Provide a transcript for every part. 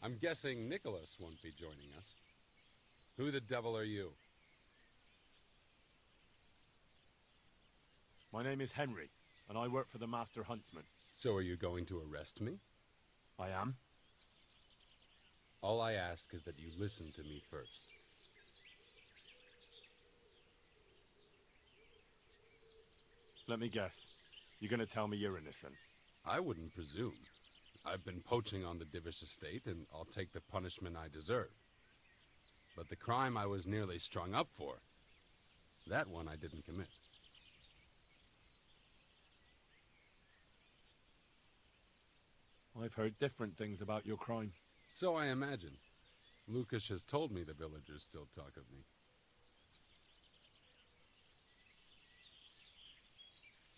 I'm guessing Nicholas won't be joining us. Who the devil are you? My name is Henry, and I work for the Master Huntsman. So are you going to arrest me? I am? All I ask is that you listen to me first. Let me guess. You're gonna tell me you're innocent? I wouldn't presume. I've been poaching on the Divish estate, and I'll take the punishment I deserve. But the crime I was nearly strung up for, that one I didn't commit. I've heard different things about your crime. So I imagine. Lucas has told me the villagers still talk of me.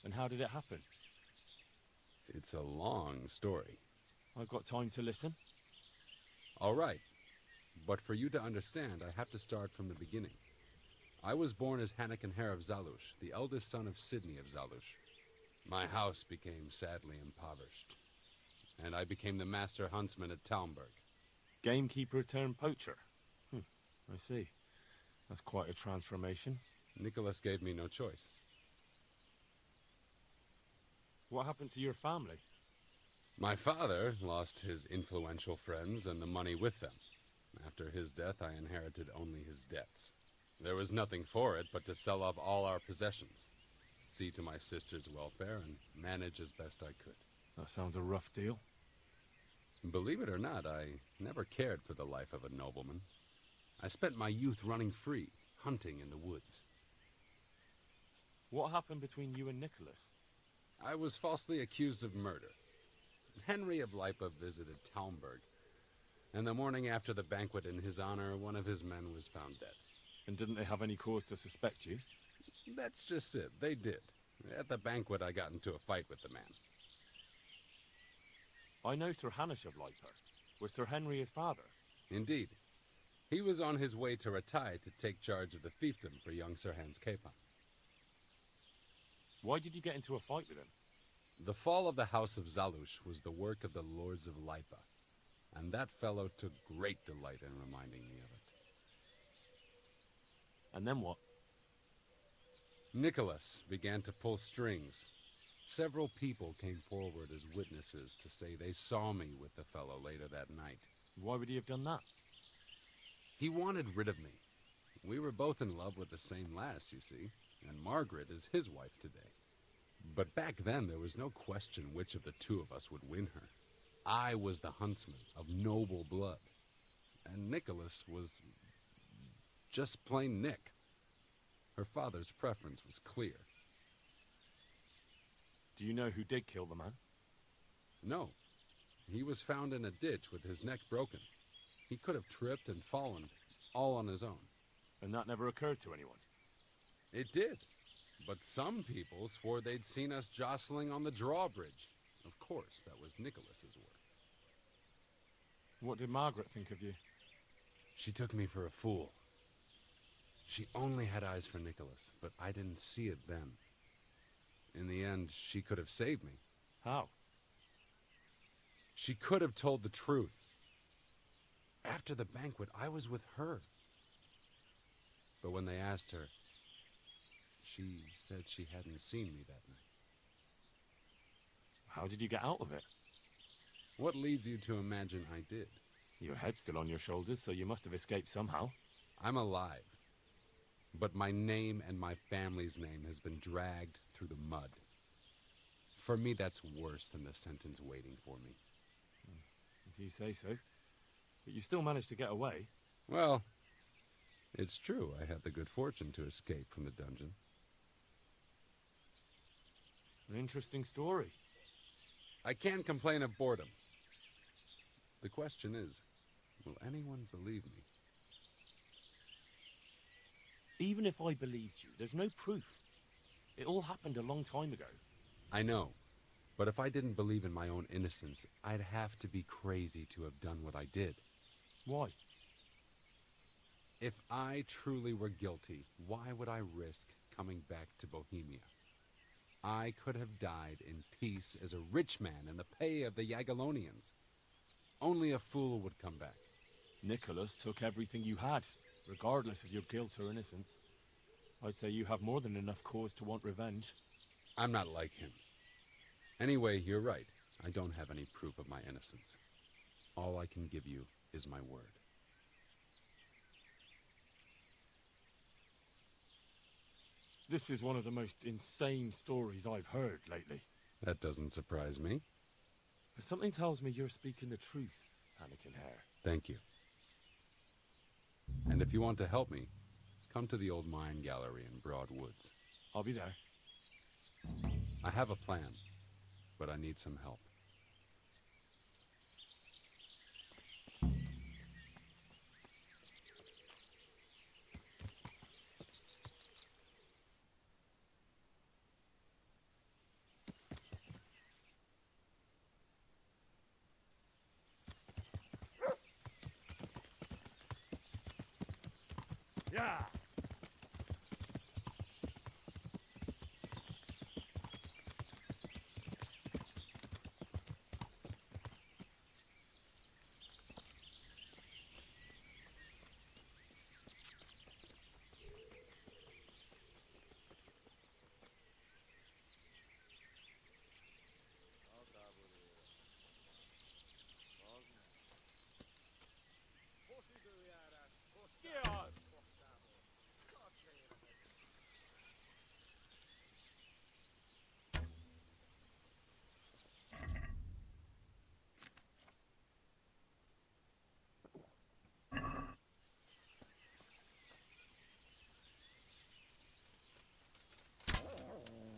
And how did it happen? It's a long story. I've got time to listen. All right. But for you to understand, I have to start from the beginning. I was born as Hannikin Hare of Zalush, the eldest son of Sidney of Zalush. My house became sadly impoverished, and I became the master huntsman at Talmberg. Gamekeeper turned poacher. I see. That's quite a transformation. Nicholas gave me no choice. What happened to your family? My father lost his influential friends and the money with them. After his death, I inherited only his debts. There was nothing for it but to sell off all our possessions, see to my sister's welfare, and manage as best I could. That sounds a rough deal. Believe it or not, I never cared for the life of a nobleman. I spent my youth running free, hunting in the woods. What happened between you and Nicholas? I was falsely accused of murder. Henry of Lipa visited Talmberg, and the morning after the banquet in his honor, one of his men was found dead. And didn't they have any cause to suspect you? That's just it, they did. At the banquet, I got into a fight with the man. I know Sir Hanish of Lipa. Was Sir Henry his father? Indeed. He was on his way to Ratai to take charge of the fiefdom for young Sir Hans Capon. Why did you get into a fight with him? The fall of the House of Zalush was the work of the Lords of Lipa, and that fellow took great delight in reminding me of it. And then what? Nicholas began to pull strings. Several people came forward as witnesses to say they saw me with the fellow later that night. Why would he have done that? He wanted rid of me. We were both in love with the same lass, you see, and Margaret is his wife today. But back then, there was no question which of the two of us would win her. I was the huntsman of noble blood, and Nicholas was just plain Nick. Her father's preference was clear. Do you know who did kill the man? No. He was found in a ditch with his neck broken. He could have tripped and fallen, all on his own. And that never occurred to anyone? It did. But some people swore they'd seen us jostling on the drawbridge. Of course, that was Nicholas's work. What did Margaret think of you? She took me for a fool. She only had eyes for Nicholas, but I didn't see it then. In the end, she could have saved me. How? She could have told the truth. After the banquet, I was with her. But when they asked her, she said she hadn't seen me that night. How did you get out of it? What leads you to imagine I did? Your head's still on your shoulders, so you must have escaped somehow. I'm alive. But my name and my family's name has been dragged through the mud. For me, that's worse than the sentence waiting for me. If you say so. But you still managed to get away. Well, it's true. I had the good fortune to escape from the dungeon. An interesting story. I can't complain of boredom. The question is, will anyone believe me? Even if I believed you, there's no proof. It all happened a long time ago. I know. But if I didn't believe in my own innocence, I'd have to be crazy to have done what I did. Why? If I truly were guilty, why would I risk coming back to Bohemia? I could have died in peace as a rich man in the pay of the Jagiellonians. Only a fool would come back. Nicholas took everything you had, regardless of your guilt or innocence. I'd say you have more than enough cause to want revenge. I'm not like him. Anyway, you're right. I don't have any proof of my innocence. All I can give you is my word. This is one of the most insane stories I've heard lately. That doesn't surprise me. But something tells me you're speaking the truth, Anakin Hare. Thank you. And if you want to help me, come to the old mine gallery in Broad Woods. I'll be there. I have a plan, but I need some help. Yeah!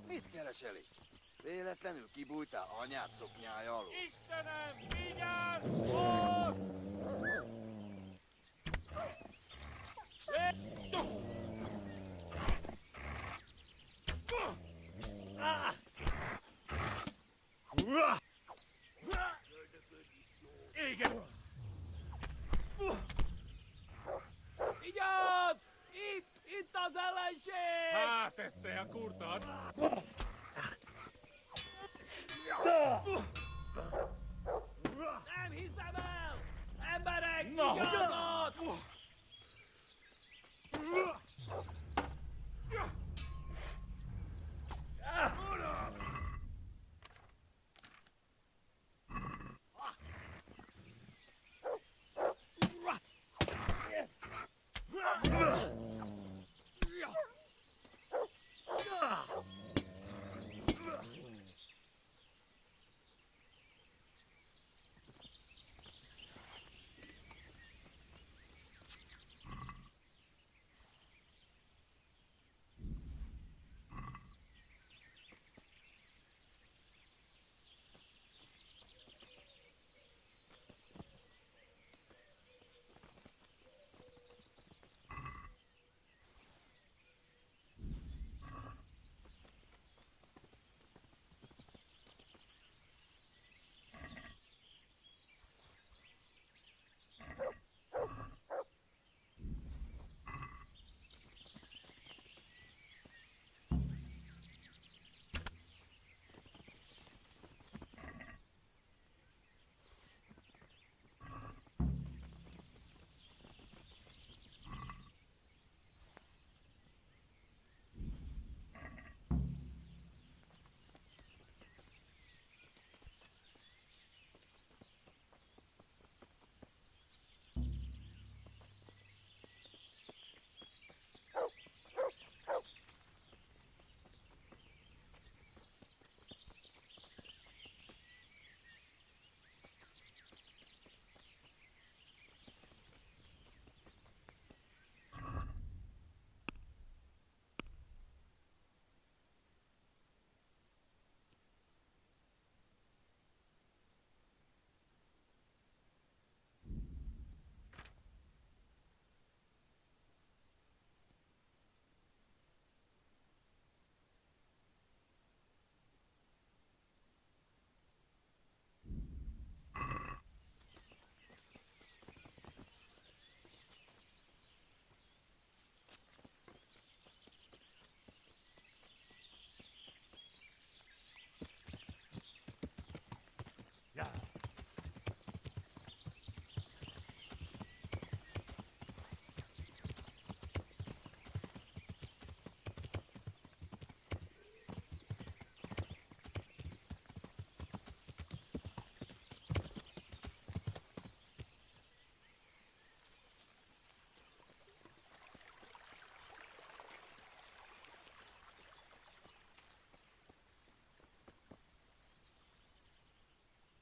Mit keresel itt? Véletlenül kibújtál anyád szoknyája alól? Istenem, vigyázz! Ott! Igen! Vigyázz! Itt az ellenség! Hát, ezt elkurtad! Nem hiszem el! Emberek, vigyázzat!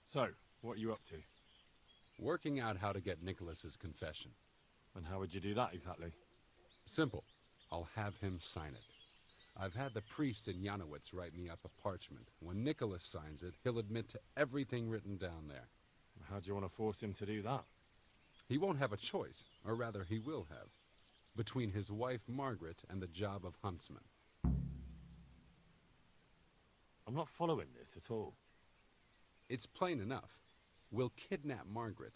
So, what are you up to? Working out how to get Nicholas's confession. And how would you do that exactly? Simple. I'll have him sign it. I've had the priest in Janowitz write me up a parchment. When Nicholas signs it, he'll admit to everything written down there. How do you want to force him to do that? He won't have a choice, or rather he will have, between his wife Margaret and the job of huntsman. I'm not following this at all. It's plain enough. We'll kidnap Margaret.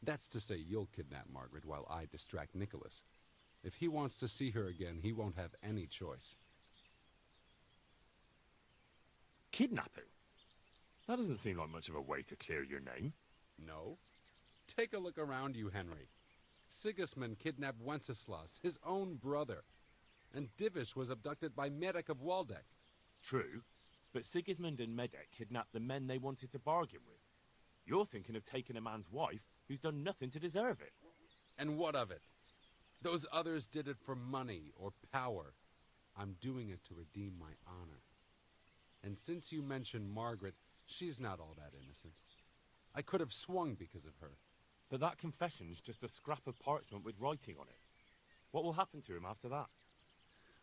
That's to say, you'll kidnap Margaret while I distract Nicholas. If he wants to see her again, he won't have any choice. Kidnapping? That doesn't seem like much of a way to clear your name. No? Take a look around you, Henry. Sigismund kidnapped Wenceslas, his own brother. And Divish was abducted by Medek of Waldeck. True, but Sigismund and Medek kidnapped the men they wanted to bargain with. You're thinking of taking a man's wife who's done nothing to deserve it. And what of it? Those others did it for money or power. I'm doing it to redeem my honor. And since you mentioned Margaret, she's not all that innocent. I could have swung because of her. But that confession's just a scrap of parchment with writing on it. What will happen to him after that?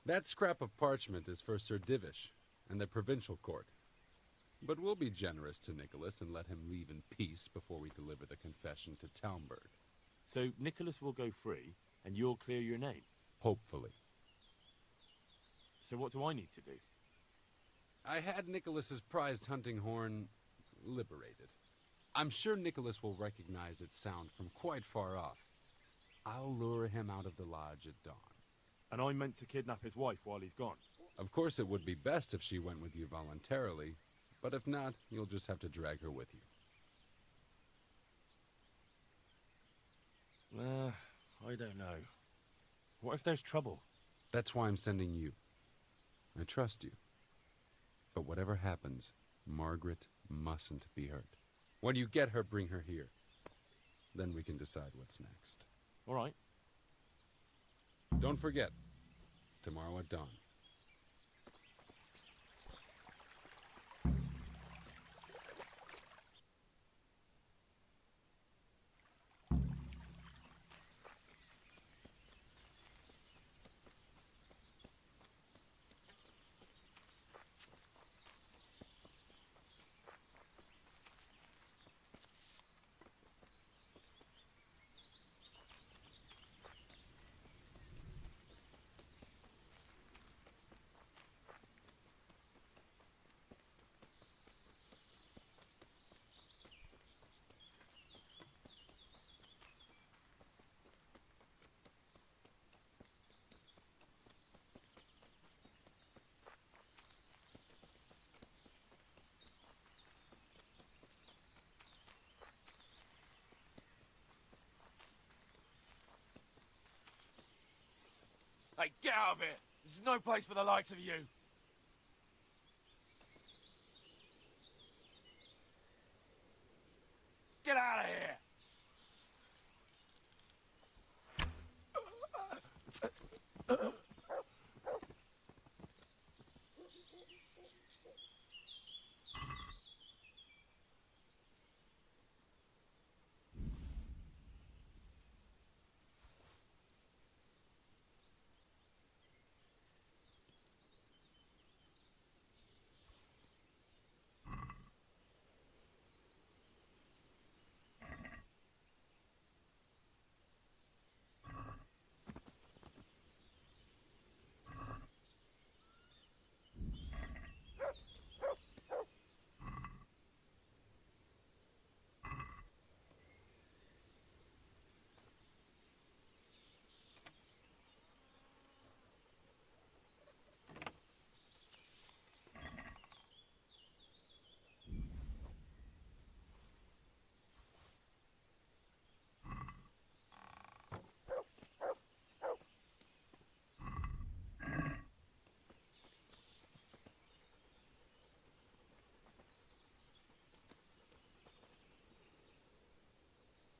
That scrap of parchment is for Sir Divish and the provincial court. But we'll be generous to Nicholas and let him leave in peace before we deliver the confession to Talmberg. So Nicholas will go free, and you'll clear your name? Hopefully. So what do I need to do? I had Nicholas's prized hunting horn liberated. I'm sure Nicholas will recognize its sound from quite far off. I'll lure him out of the lodge at dawn. And I'm meant to kidnap his wife while he's gone? Of course, it would be best if she went with you voluntarily, but if not, you'll just have to drag her with you. I don't know. What if there's trouble? That's why I'm sending you. I trust you. But whatever happens, Margaret mustn't be hurt. When you get her, bring her here. Then we can decide what's next. All right. Don't forget, tomorrow at dawn. Hey, get out of here! This is no place for the likes of you! Get out of here!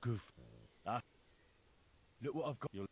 Goof. Ah. Look what I've got. You'll...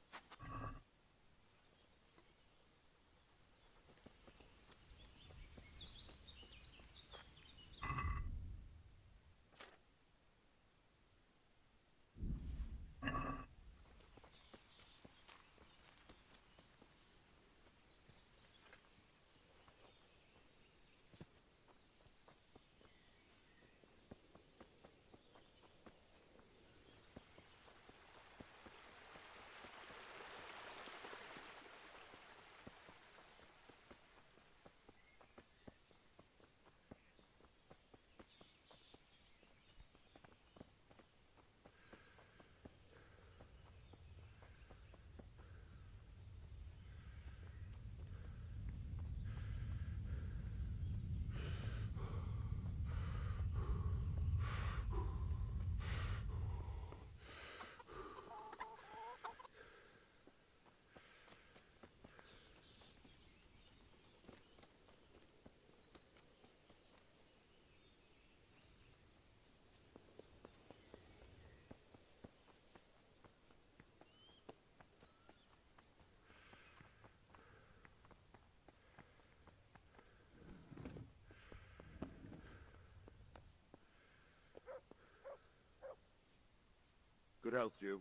Good health to you.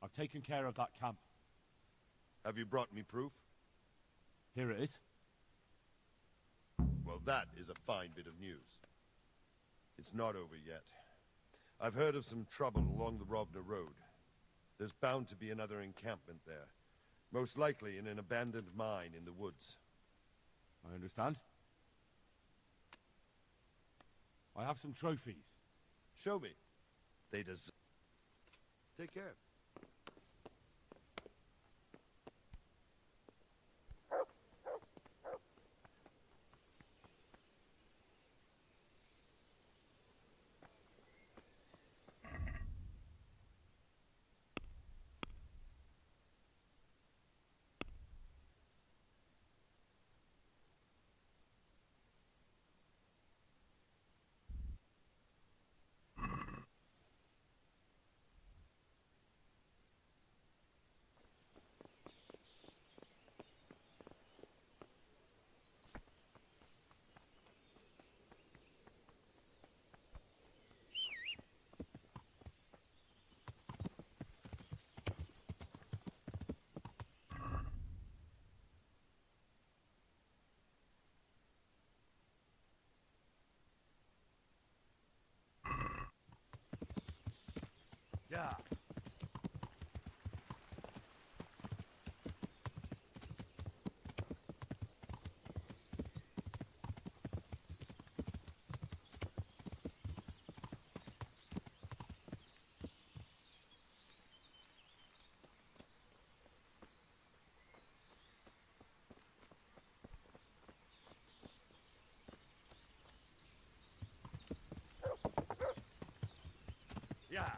I've taken care of that camp. Have you brought me proof? Here it is. Well, that is a fine bit of news. It's not over yet. I've heard of some trouble along the Rovna Road. There's bound to be another encampment there. Most likely in an abandoned mine in the woods. I understand. I have some trophies. Show me. They deserve. Take care. Yeah. Yeah.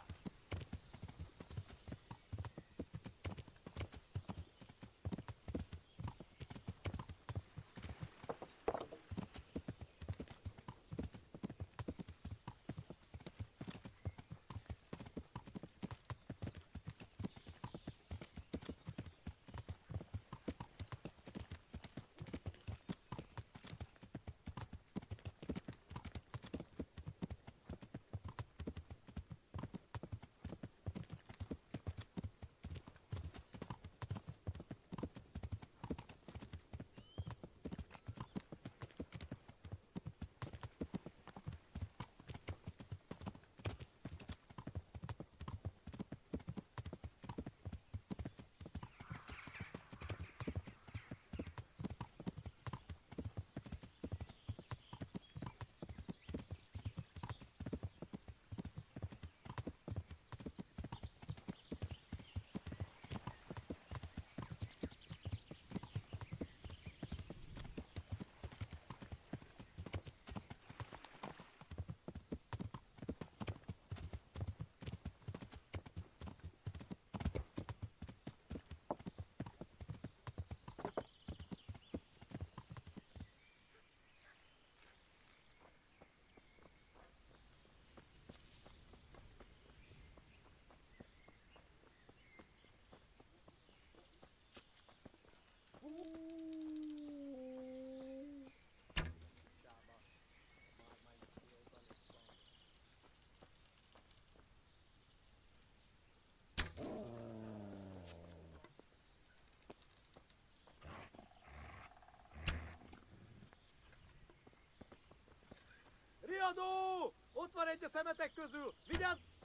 Riadó! Ott van egy a szemetek közül! Vigyázz!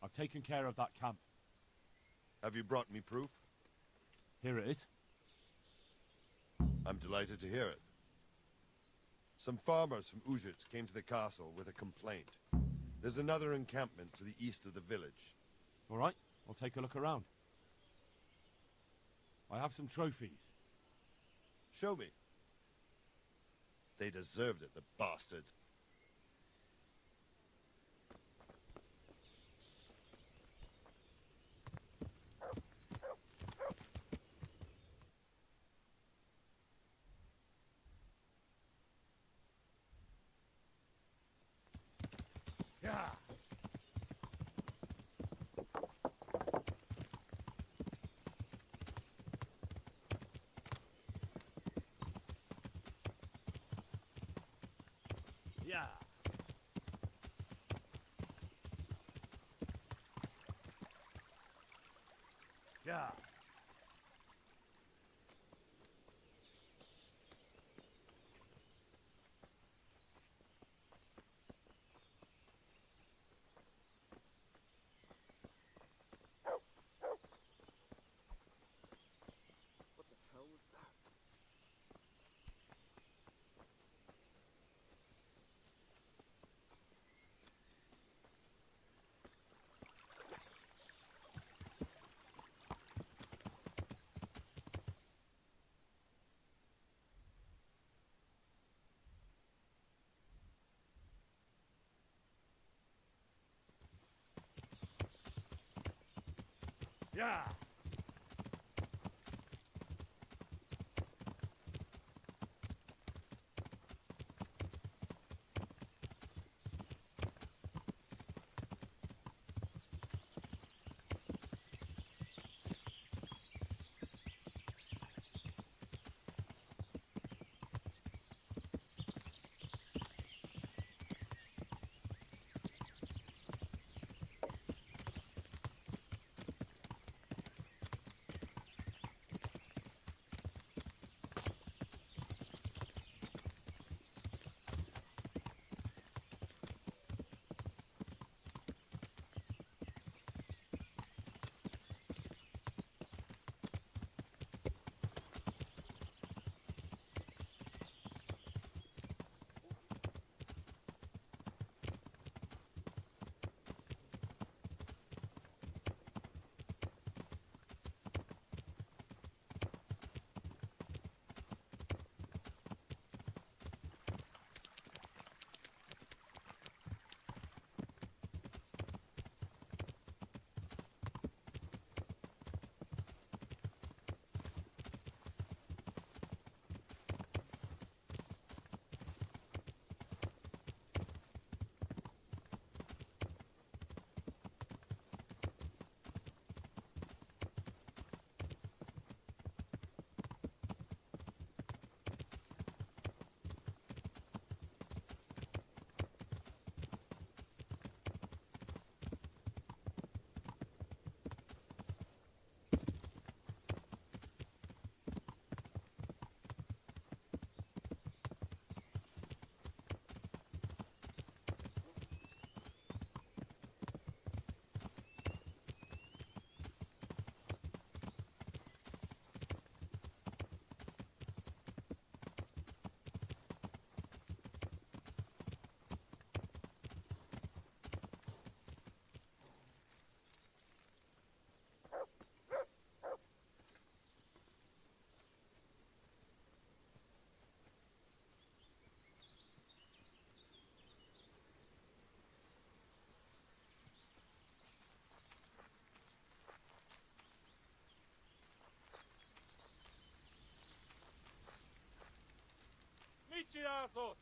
I've taken care of that camp. Have you brought me proof? Here it is. I'm delighted to hear it. Some farmers from Uzhitz came to the castle with a complaint. There's another encampment to the east of the village. All right, I'll take a look around. I have some trophies. Show me. They deserved it, the bastards. Yeah. Yeah. Yeah. What the hell was that? Yeah. Michiaso!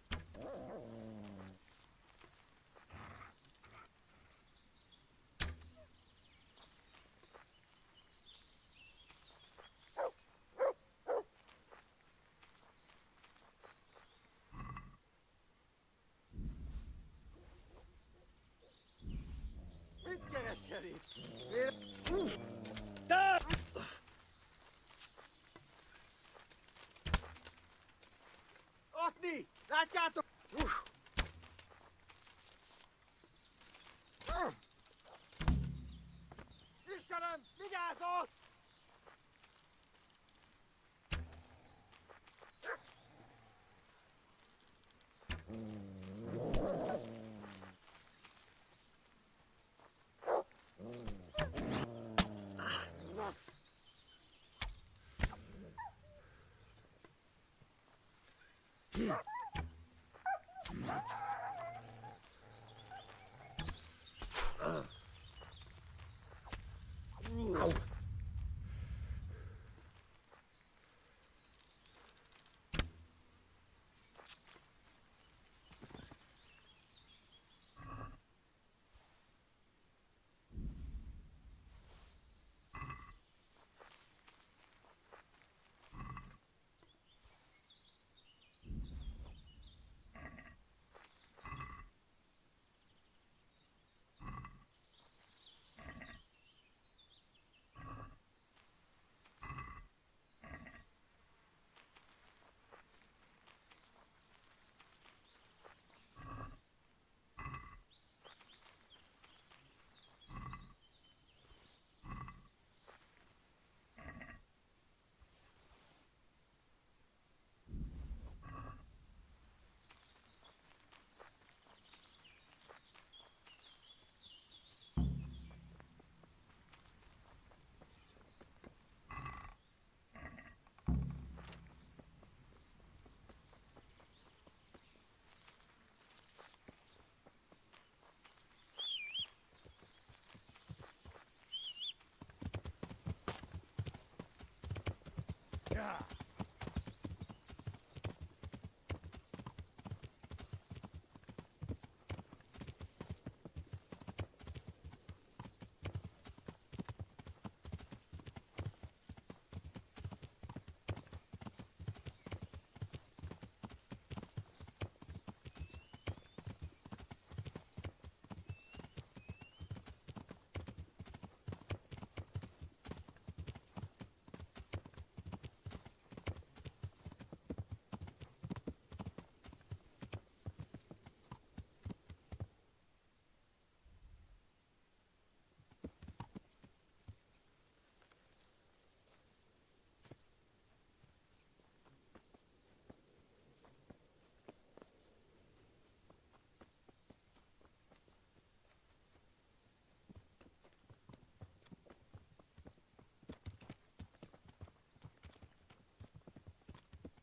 Mit keresel itt? Otni! Látjátok?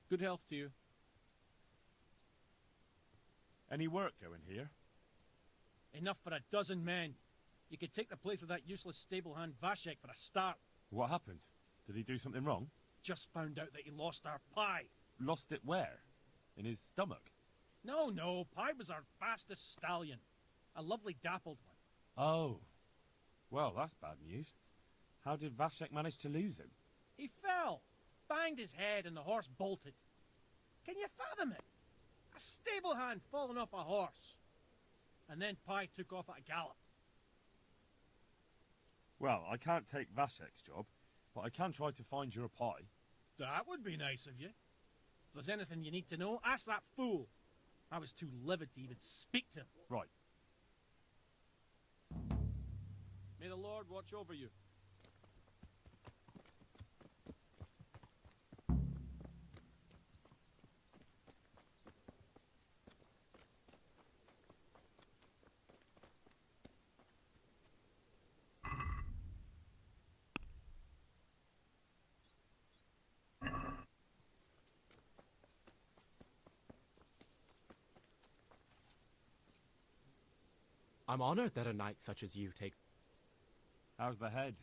Good health to you. Any work going here? Enough for a dozen men. You could take the place of that useless stable hand Vashek for a start. What happened? Did he do something wrong? Just found out that he lost our pie. Lost it where? In his stomach? No, Pie was our fastest stallion. A lovely dappled one. Oh. Well, that's bad news. How did Vashek manage to lose him? He fell, banged his head, and the horse bolted. Can you fathom it? A stable hand falling off a horse. And then Pie took off at a gallop. Well, I can't take Vashek's job, but I can try to find your pie. That would be nice of you. If there's anything you need to know, ask that fool. I was too livid to even speak to him. Right. May the Lord watch over you. I'm honored that a knight such as you take... How's the head?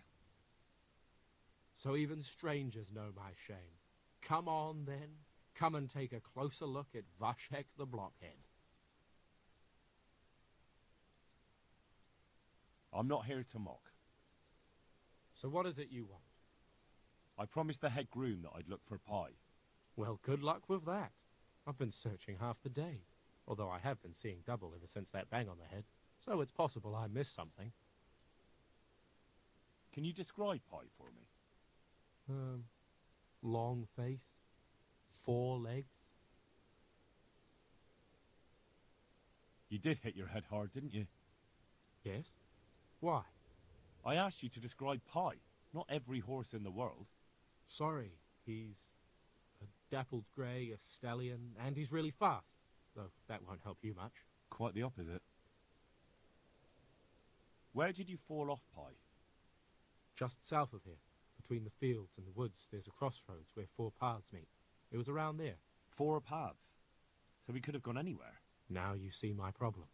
So even strangers know my shame. Come on, then. Come and take a closer look at Vashek the Blockhead. I'm not here to mock. So what is it you want? I promised the head groom that I'd look for pie. Well, good luck with that. I've been searching half the day, although I have been seeing double ever since that bang on the head, so it's possible I missed something. Can you describe pie for me? Long face, 4 legs. You did hit your head hard, didn't you? Yes? Why? I asked you to describe pie, not every horse in the world. Sorry, he's a dappled grey, a stallion, and he's really fast, though that won't help you much. Quite the opposite. Where did you fall off, Pie? Just south of here, between the fields and the woods, there's a crossroads where 4 paths meet. It was around there. 4 paths? So we could have gone anywhere. Now you see my problem.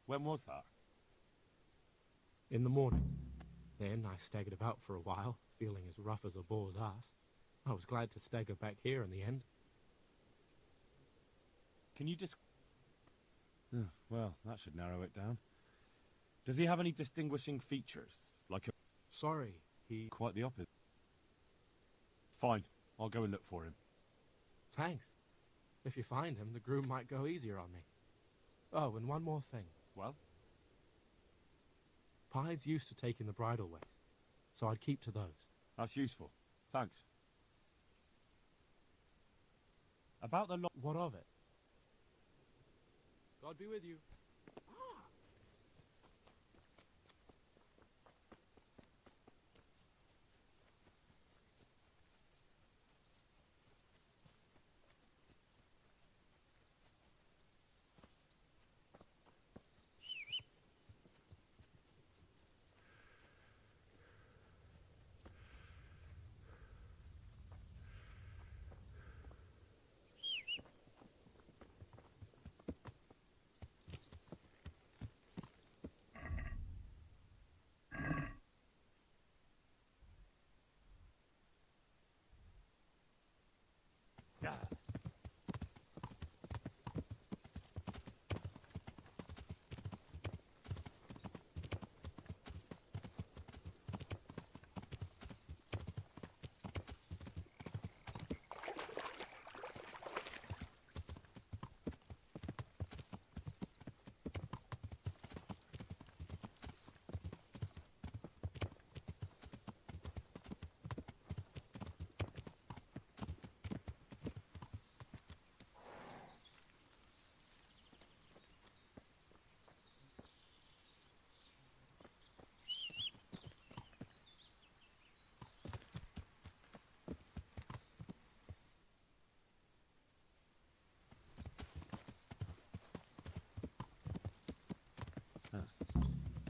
When was that? In the morning. Then I staggered about for a while, feeling as rough as a boar's ass. I was glad to stagger back here in the end. Can you just... well, that should narrow it down. Does he have any distinguishing features? Like a... Sorry, he... Quite the opposite. Fine, I'll go and look for him. Thanks. If you find him, the groom might go easier on me. Oh, and one more thing. Well? Pie's used to taking the bridle ways, so I'd keep to those. That's useful. Thanks. About the What of it? God be with you.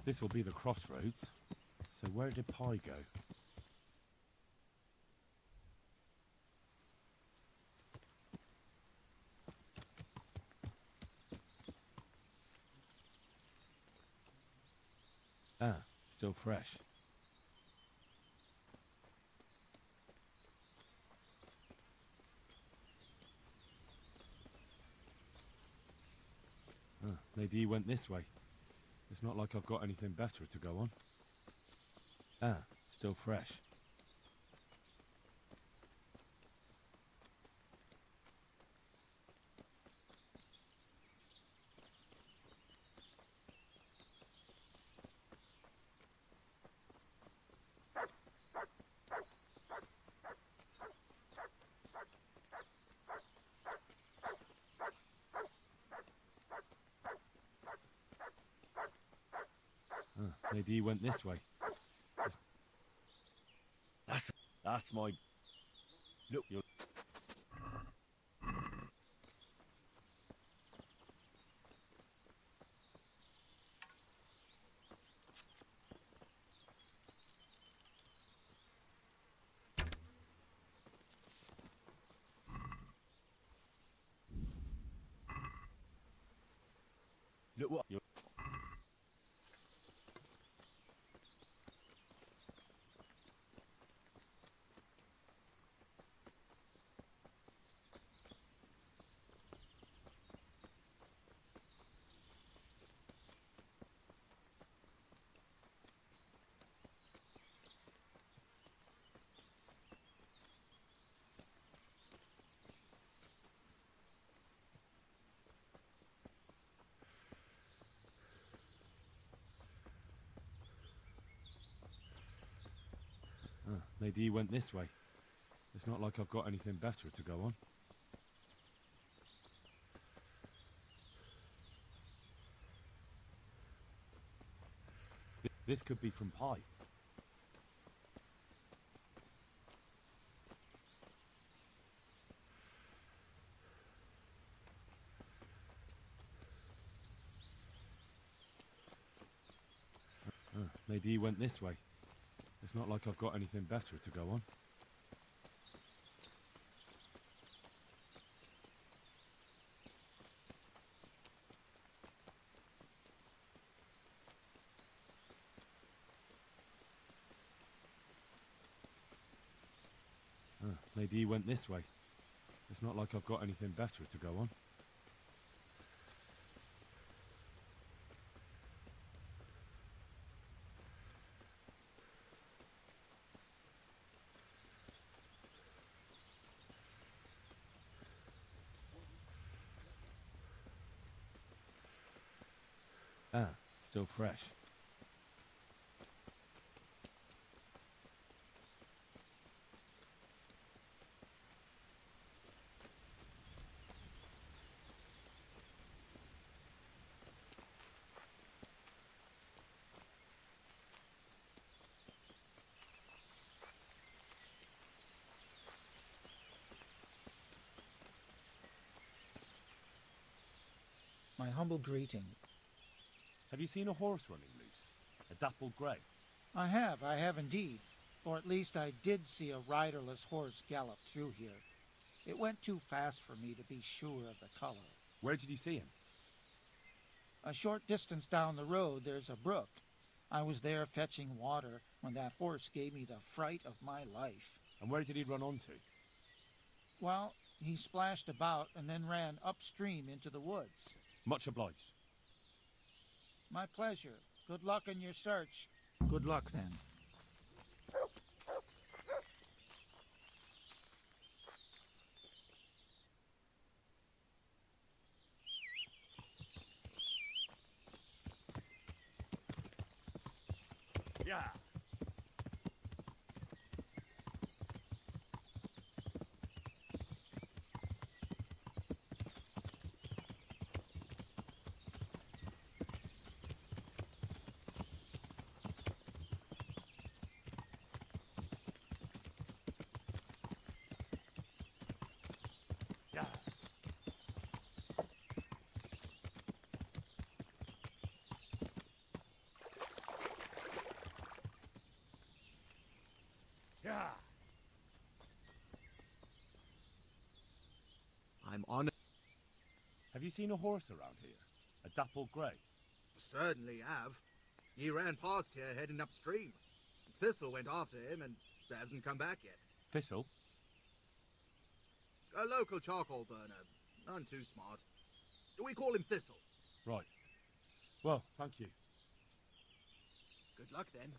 This'll be the crossroads. So where did Pi go? Ah, still fresh. Maybe he went this way. It's not like I've got anything better to go on. Ah, still fresh. Maybe he went this way. That's my... Look, you're... Look what you're... Maybe he went this way. It's not like I've got anything better to go on. This could be from Pi. Maybe he went this way. It's not like I've got anything better to go on. Maybe he went this way. It's not like I've got anything better to go on. Ah, still fresh. My humble greeting. Have you seen a horse running loose? A dappled grey? I have indeed. Or at least I did see a riderless horse gallop through here. It went too fast for me to be sure of the color. Where did you see him? A short distance down the road there's a brook. I was there fetching water when that horse gave me the fright of my life. And where did he run on to? Well, he splashed about and then ran upstream into the woods. Much obliged. My pleasure. Good luck in your search. Good luck, then. Yeah. Yeah. you seen a horse around here? A dappled grey? Certainly have. He ran past here heading upstream. Thistle went after him and hasn't come back yet. Thistle? A local charcoal burner. None too smart. We call him Thistle. Right. Well, thank you. Good luck then.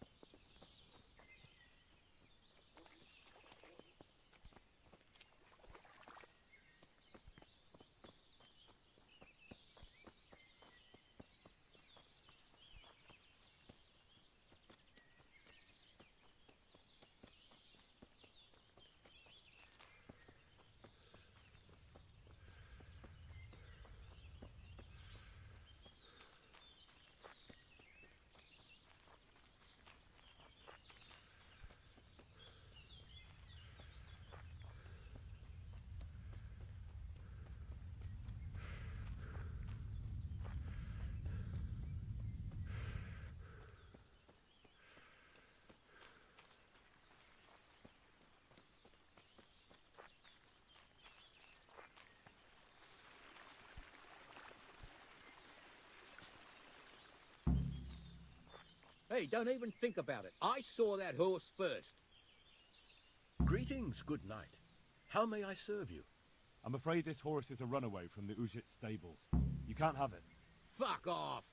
Hey, don't even think about it. I saw that horse first. Greetings, good knight. How may I serve you? I'm afraid this horse is a runaway from the Ujit stables. You can't have it. Fuck off.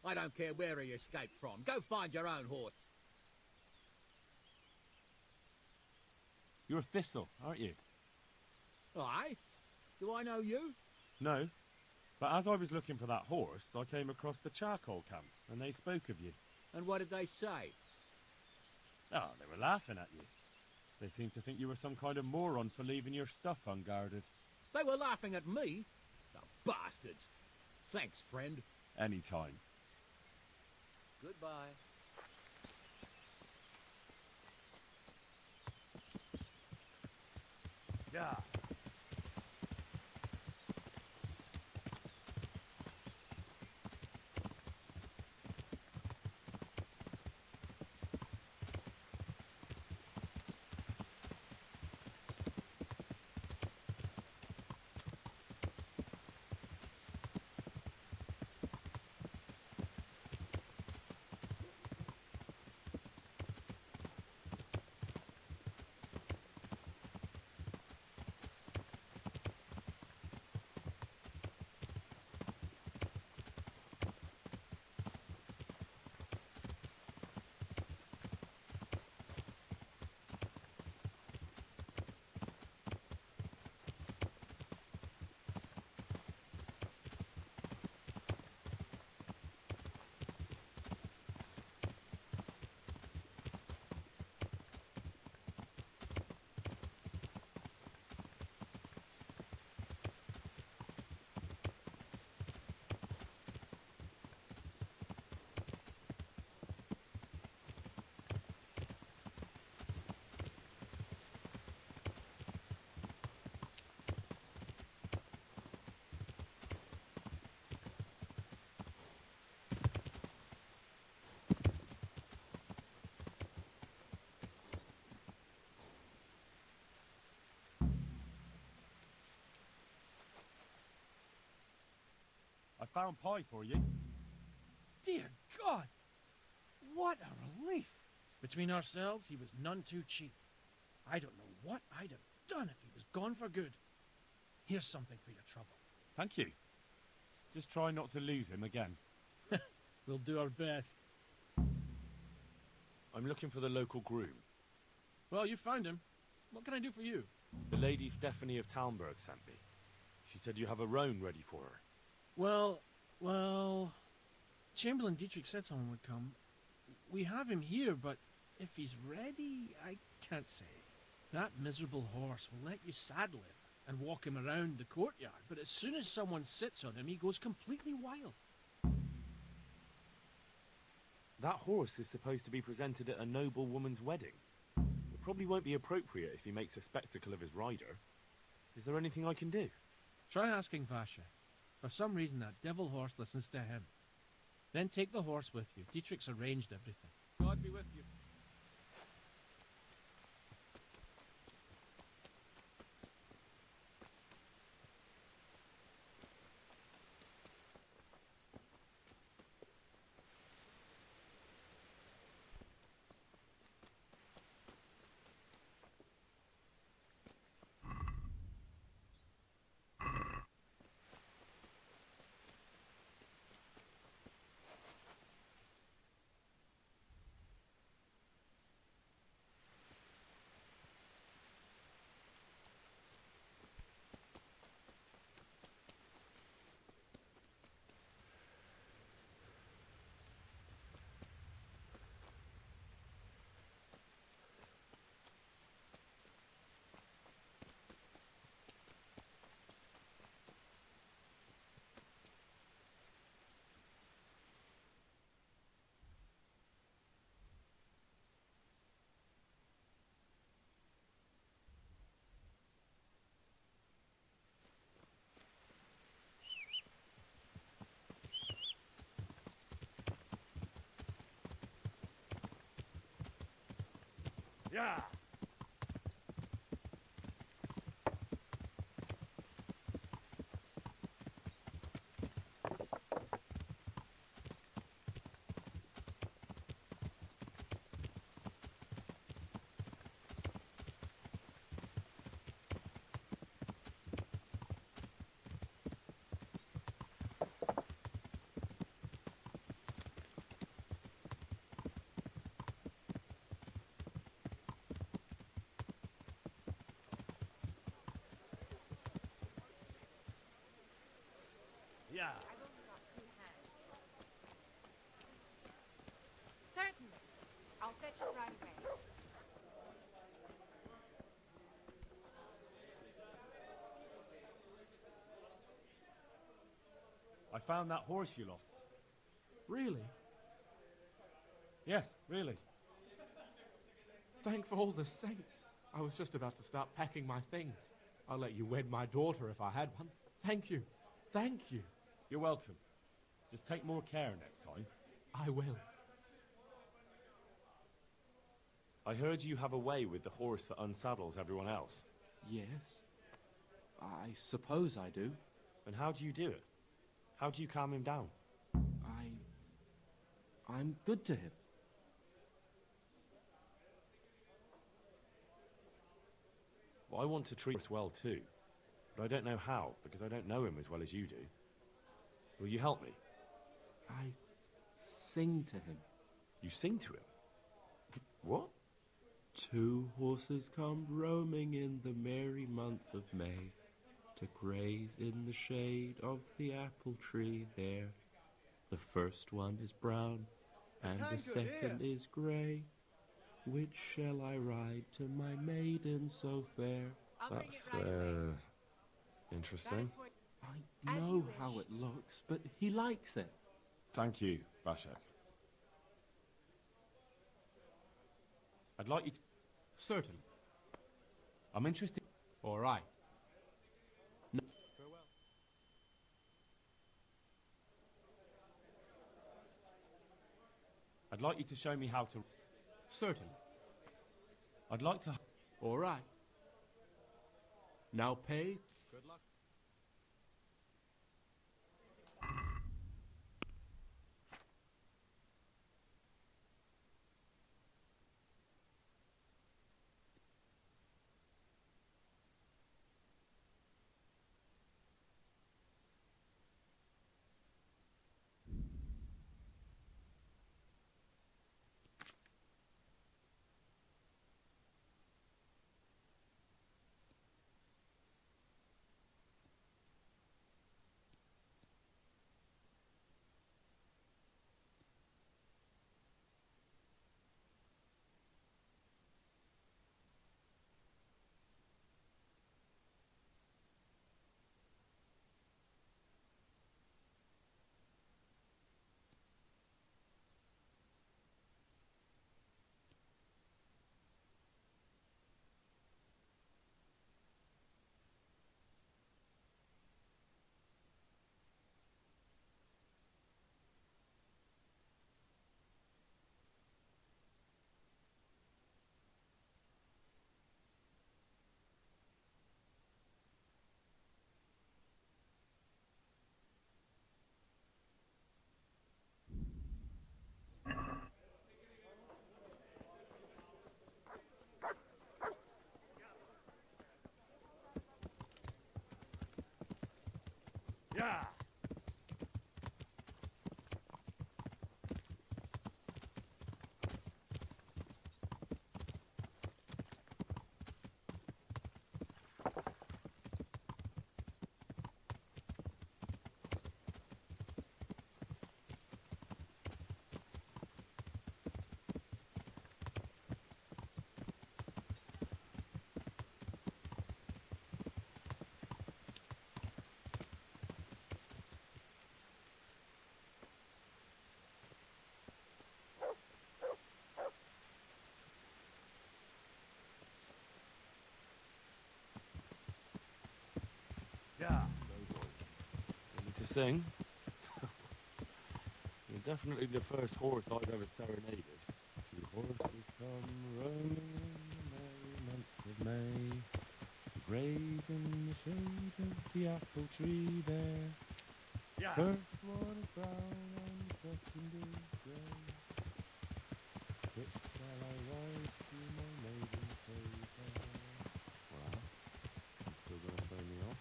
I don't care where he escaped from. Go find your own horse. You're Thistle, aren't you? Aye? Do I know you? No. But as I was looking for that horse, I came across the charcoal camp, and they spoke of you. And what did they say? Oh, they were laughing at you. They seemed to think you were some kind of moron for leaving your stuff unguarded. They were laughing at me? The bastards. Thanks, friend. Anytime. Goodbye. Yeah. I found pie for you. Dear God! What a relief! Between ourselves, he was none too cheap. I don't know what I'd have done if he was gone for good. Here's something for your trouble. Thank you. Just try not to lose him again. We'll do our best. I'm looking for the local groom. Well, you found him. What can I do for you? The Lady Stephanie of Talmberg sent me. She said you have a roan ready for her. Well, Chamberlain Dietrich said someone would come. We have him here, but if he's ready, I can't say. That miserable horse will let you saddle him and walk him around the courtyard, but as soon as someone sits on him, he goes completely wild. That horse is supposed to be presented at a noble woman's wedding. It probably won't be appropriate if he makes a spectacle of his rider. Is there anything I can do? Try asking Vasha. For some reason, that devil horse listens to him. Then take the horse with you. Dietrich's arranged everything. God be with you. Yeah. Yeah. I've only got 2 hands. Certainly. I'll fetch it right away. I found that horse you lost. Really? Yes, really. Thank for all the saints. I was just about to start packing my things. I'll let you wed my daughter if I had one. Thank you. Thank you. You're welcome. Just take more care next time. I will. I heard you have a way with the horse that unsaddles everyone else. Yes. I suppose I do. And how do you do it? How do you calm him down? I'm good to him. Well, I want to treat us well too. But I don't know how, because I don't know him as well as you do. Will you help me? I sing to him. You sing to him? What? 2 horses come roaming in the merry month of May to graze in the shade of the apple tree there. The first one is brown and the second is grey. Which shall I ride to my maiden so fair? That's, interesting. I know how it looks, but he likes it. Thank you, Vashek. I'd like you to... Certainly. I'm interested... All right. No. Farewell. I'd like you to show me how to... Certainly. I'd like to... All right. Now pay. Good luck. Yeah. Yeah. You need to sing? You're definitely the first horse I've ever serenaded. 2 horses come roaming in May, to graze in the shade of the apple tree there. Yeah. First one is brown and the second is grey. Which shall I ride to my maiden favour? Well, you still gonna play me off?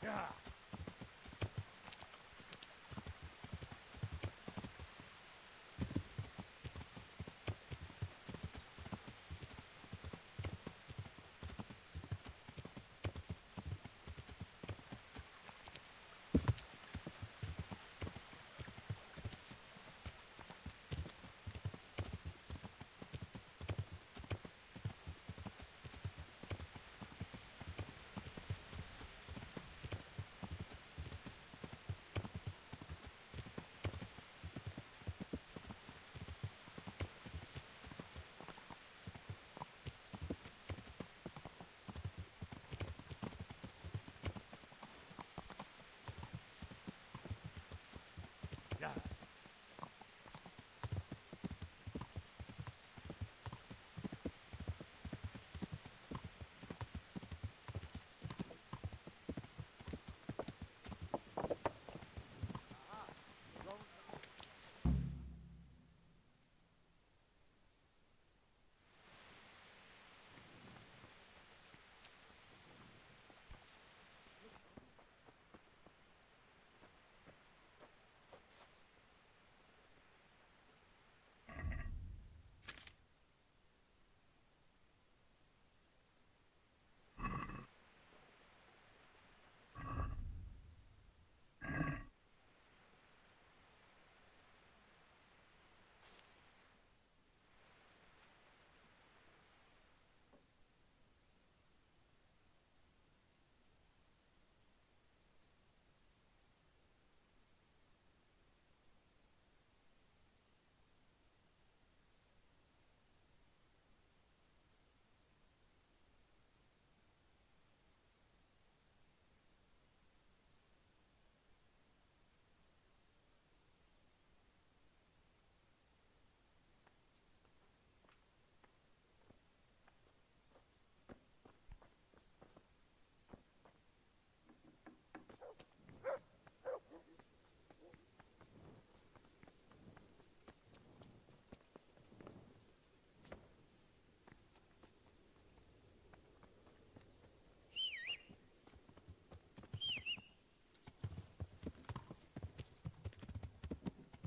Yeah. Yeah.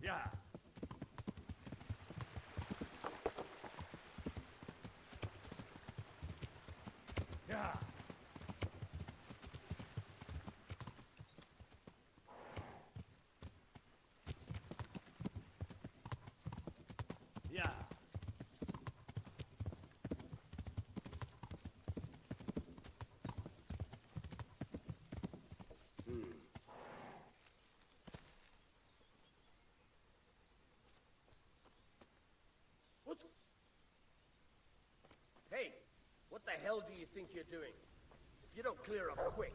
Yeah. Yeah. Yeah. What's... Hey, what the hell do you think you're doing? If you don't clear up quick,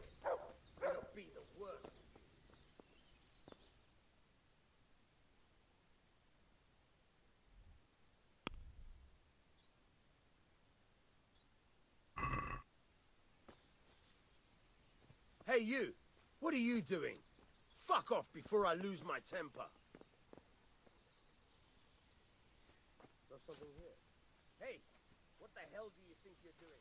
it'll be the worst. Hey, you! What are you doing? Fuck off before I lose my temper. There's something here. Hey, what the hell do you think you're doing?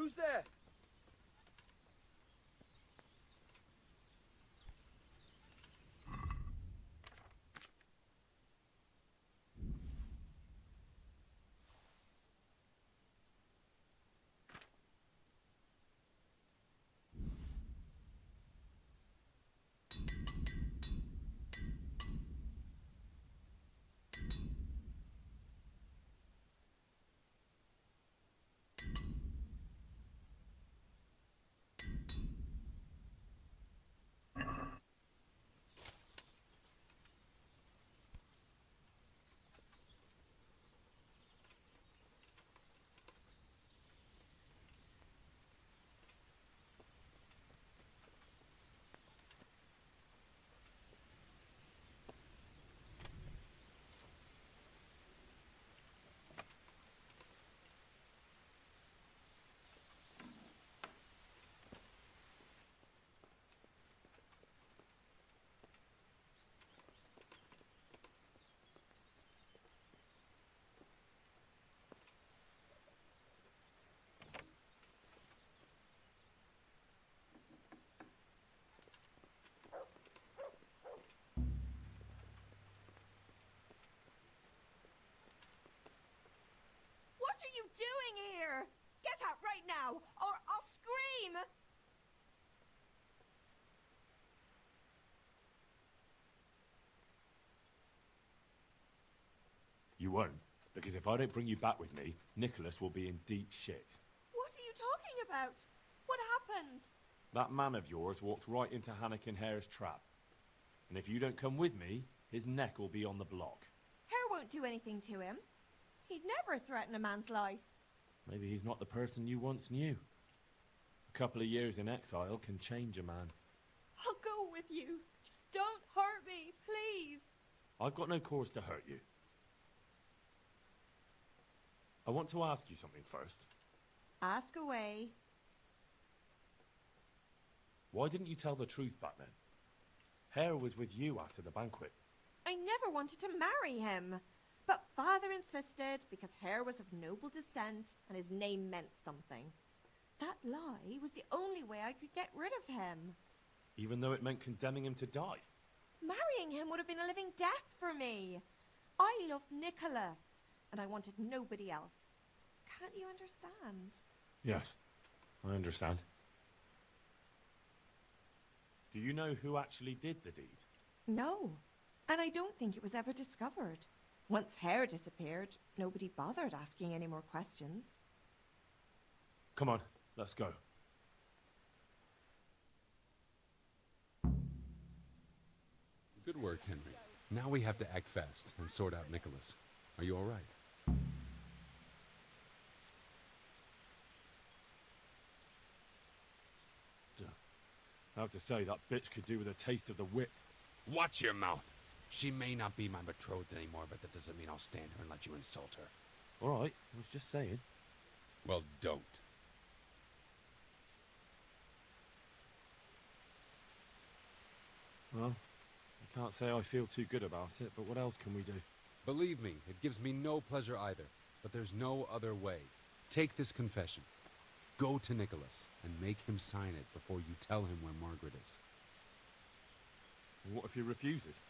Who's there? What are you doing here? Get out right now, or I'll scream! You won't, because if I don't bring you back with me, Nicholas will be in deep shit. What are you talking about? What happened? That man of yours walked right into Hannikin Hare's trap. And if you don't come with me, his neck will be on the block. Hare won't do anything to him. He'd never threaten a man's life. Maybe he's not the person you once knew. A couple of years in exile can change a man. I'll go with you. Just don't hurt me, please. I've got no cause to hurt you. I want to ask you something first. Ask away. Why didn't you tell the truth back then? Hare was with you after the banquet. I never wanted to marry him. But father insisted because Hare was of noble descent and his name meant something. That lie was the only way I could get rid of him. Even though it meant condemning him to die? Marrying him would have been a living death for me. I loved Nicholas, and I wanted nobody else. Can't you understand? Yes, I understand. Do you know who actually did the deed? No, and I don't think it was ever discovered. Once Hare disappeared, nobody bothered asking any more questions. Come on, let's go. Good work, Henry. Now we have to act fast and sort out Nicholas. Are you all right? I have to say, that bitch could do with a taste of the whip. Watch your mouth. She may not be my betrothed anymore, but that doesn't mean I'll stand her and let you insult her. All right, I was just saying. Well, don't. Well, I can't say I feel too good about it, but what else can we do? Believe me, it gives me no pleasure either, but there's no other way. Take this confession. Go to Nicholas and make him sign it before you tell him where Margaret is. And what if he refuses?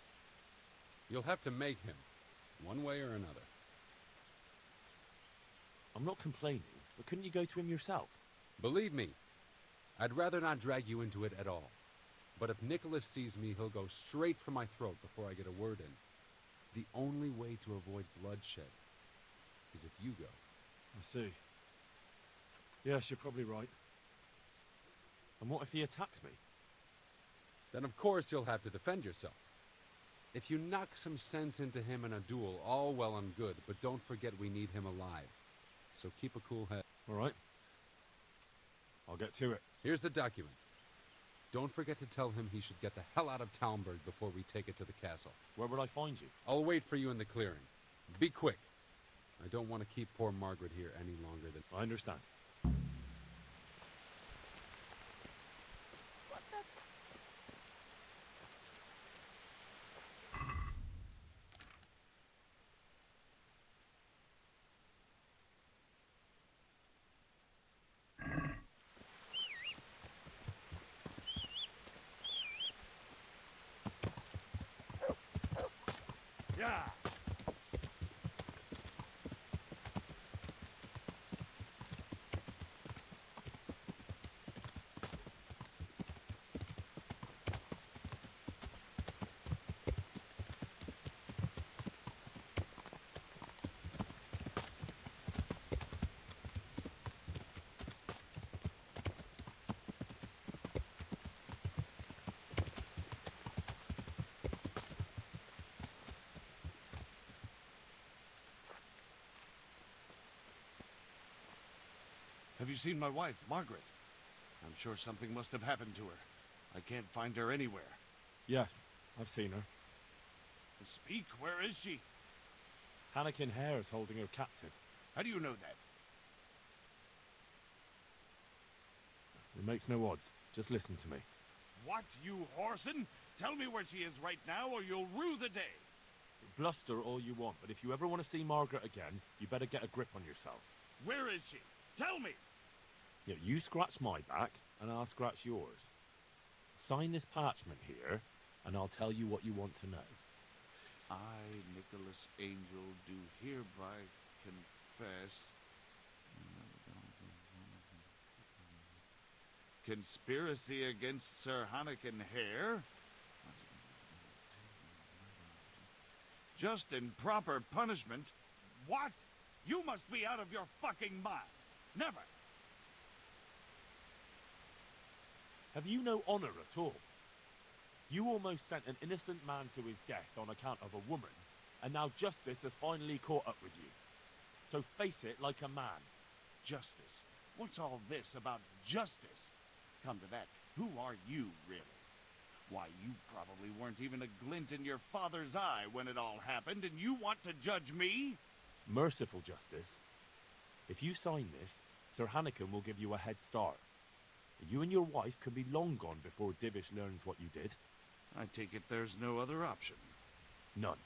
You'll have to make him, one way or another. I'm not complaining, but couldn't you go to him yourself? Believe me, I'd rather not drag you into it at all. But if Nicholas sees me, he'll go straight for my throat before I get a word in. The only way to avoid bloodshed is if you go. I see. Yes, you're probably right. And what if he attacks me? Then of course you'll have to defend yourself. If you knock some sense into him in a duel, all well and good, but don't forget we need him alive. So keep a cool head. All right. I'll get to it. Here's the document. Don't forget to tell him he should get the hell out of Talmberg before we take it to the castle. Where would I find you? I'll wait for you in the clearing. Be quick. I don't want to keep poor Margaret here any longer than... I understand. What the... Yeah. Have you seen my wife, Margaret? I'm sure something must have happened to her. I can't find her anywhere. Yes, I've seen her. Speak, where is she? Hannikin Hare is holding her captive. How do you know that? It makes no odds. Just listen to me. What, you whoreson? Tell me where she is right now, or you'll rue the day. Bluster all you want, but if you ever want to see Margaret again, you better get a grip on yourself. Where is she? Tell me! Yeah, you scratch my back, and I'll scratch yours. Sign this parchment here, and I'll tell you what you want to know. I, Nicholas Angel, do hereby confess... conspiracy against Sir Hannikin Hare? Just and proper punishment? What? You must be out of your fucking mind. Never. Have you no honor at all? You almost sent an innocent man to his death on account of a woman, and now justice has finally caught up with you. So face it like a man. Justice? What's all this about justice? Come to that, who are you, really? Why, you probably weren't even a glint in your father's eye when it all happened, and you want to judge me? Merciful justice. If you sign this, Sir Hannikin will give you a head start. You and your wife can be long gone before Divish learns what you did. I take it there's no other option. None.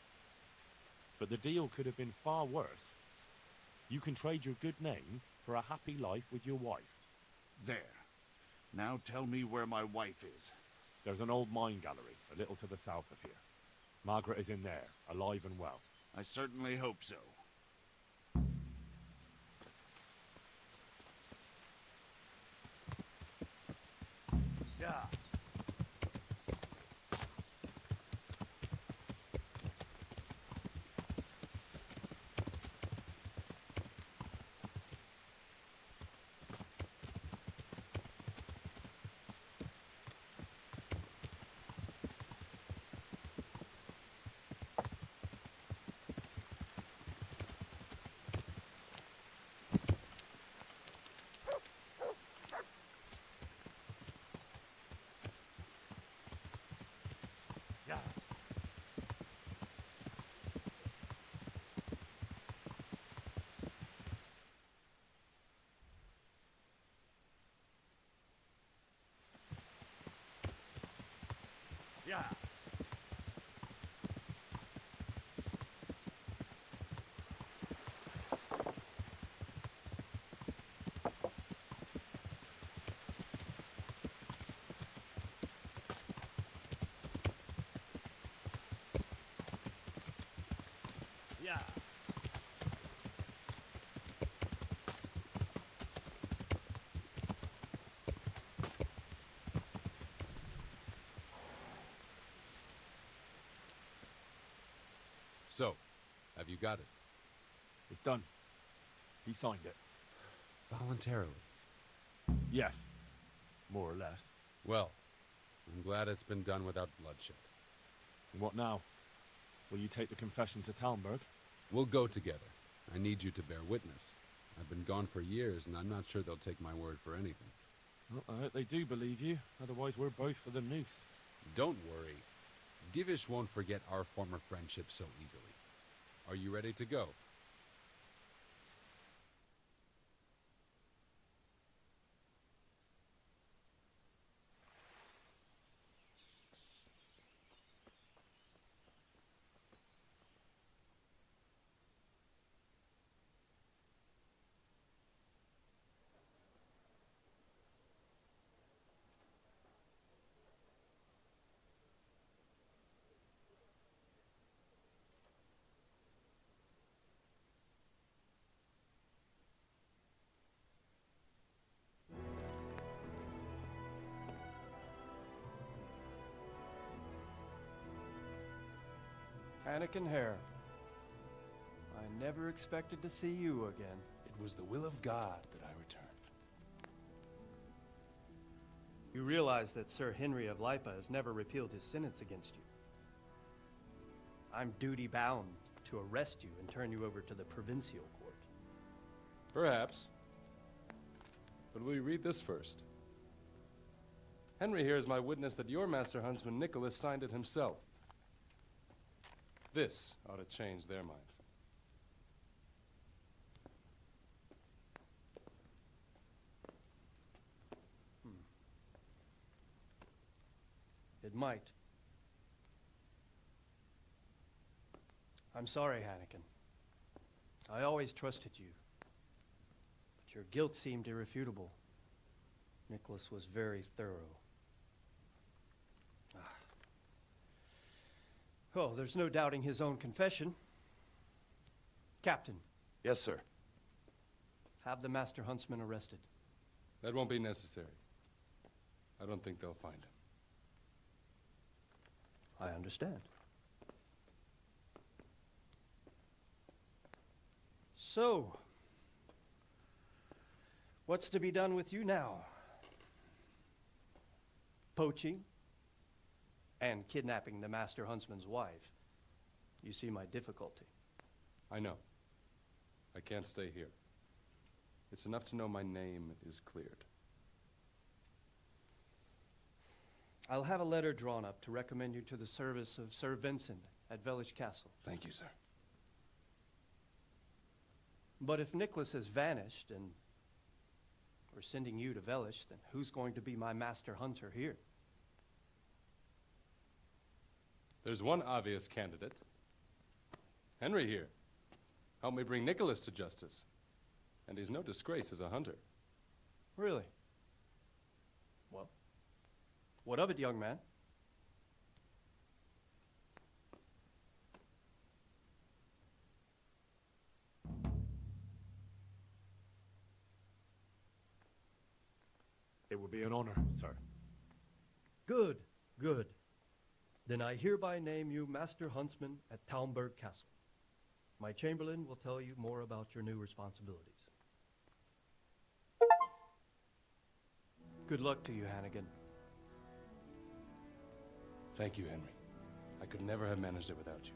But the deal could have been far worse. You can trade your good name for a happy life with your wife. There. Now tell me where my wife is. There's an old mine gallery, a little to the south of here. Margaret is in there, alive and well. I certainly hope so. Yeah. Yeah. Yeah. Yeah. So, have you got it? It's done. He signed it. Voluntarily? Yes. More or less. Well, I'm glad it's been done without bloodshed. And what now? Will you take the confession to Talmberg? We'll go together. I need you to bear witness. I've been gone for years, and I'm not sure they'll take my word for anything. Well, I hope they do believe you. Otherwise, we're both for the noose. Don't worry. Divish won't forget our former friendship so easily. Are you ready to go? Anakin Hare. I never expected to see you again. It was the will of God that I returned. You realize that Sir Henry of Lipa has never repealed his sentence against you. I'm duty-bound to arrest you and turn you over to the provincial court. Perhaps. But will you read this first? Henry here is my witness that your master huntsman Nicholas signed it himself. This ought to change their minds. It might. I'm sorry, Anakin. I always trusted you. But your guilt seemed irrefutable. Nicholas was very thorough. Oh, there's no doubting his own confession. Captain. Yes, sir. Have the Master Huntsman arrested. That won't be necessary. I don't think they'll find him. I understand. So, what's to be done with you now? Poaching and kidnapping the Master Huntsman's wife. You see my difficulty. I know. I can't stay here. It's enough to know my name is cleared. I'll have a letter drawn up to recommend you to the service of Sir Vincent at Vellish Castle. Thank you, sir. But if Nicholas has vanished and we're sending you to Vellish, then who's going to be my master hunter here? There's one obvious candidate. Henry here. Help me bring Nicholas to justice. And he's no disgrace as a hunter. Really? Well, what of it, young man? It would be an honor, sir. Good, good. Then I hereby name you Master Huntsman at Talmberg Castle. My Chamberlain will tell you more about your new responsibilities. Good luck to you, Hannigan. Thank you, Henry. I could never have managed it without you.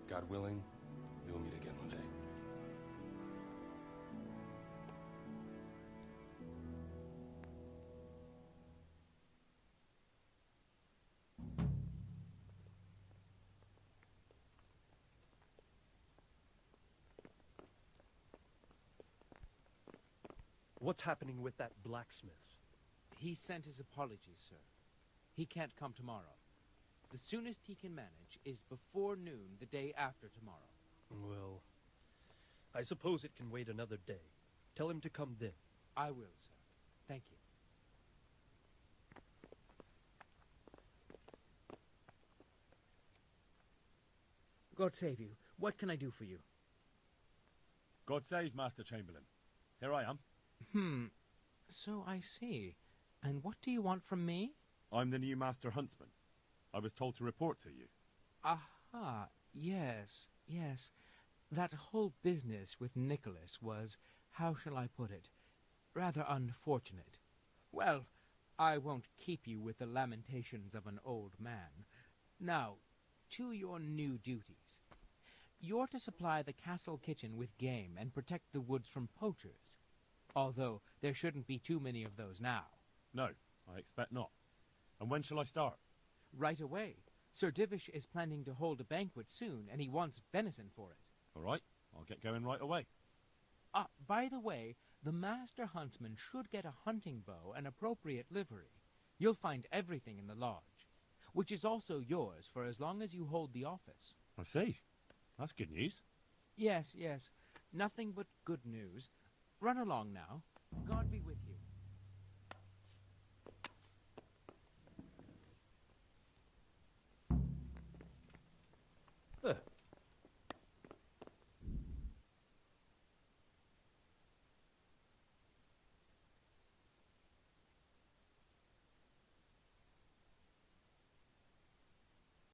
God willing, we will meet again one day. What's happening with that blacksmith? He sent his apologies, sir. He can't come tomorrow. The soonest he can manage is before noon the day after tomorrow. Well, I suppose it can wait another day. Tell him to come then. I will, sir. Thank you. God save you. What can I do for you? God save Master Chamberlain. Here I am. So I see. And what do you want from me? I'm the new Master Huntsman. I was told to report to you. Aha, yes. That whole business with Nicholas was, how shall I put it, rather unfortunate. Well, I won't keep you with the lamentations of an old man. Now, to your new duties. You're to supply the castle kitchen with game and protect the woods from poachers. Although there shouldn't be too many of those now. No, I expect not. And when shall I start? Right away. Sir Divish is planning to hold a banquet soon, and he wants venison for it. All right, I'll get going right away. By the way, the Master Huntsman should get a hunting bow and appropriate livery. You'll find everything in the lodge, which is also yours for as long as you hold the office. I see. That's good news. Yes. Nothing but good news. Run along now. God be with you.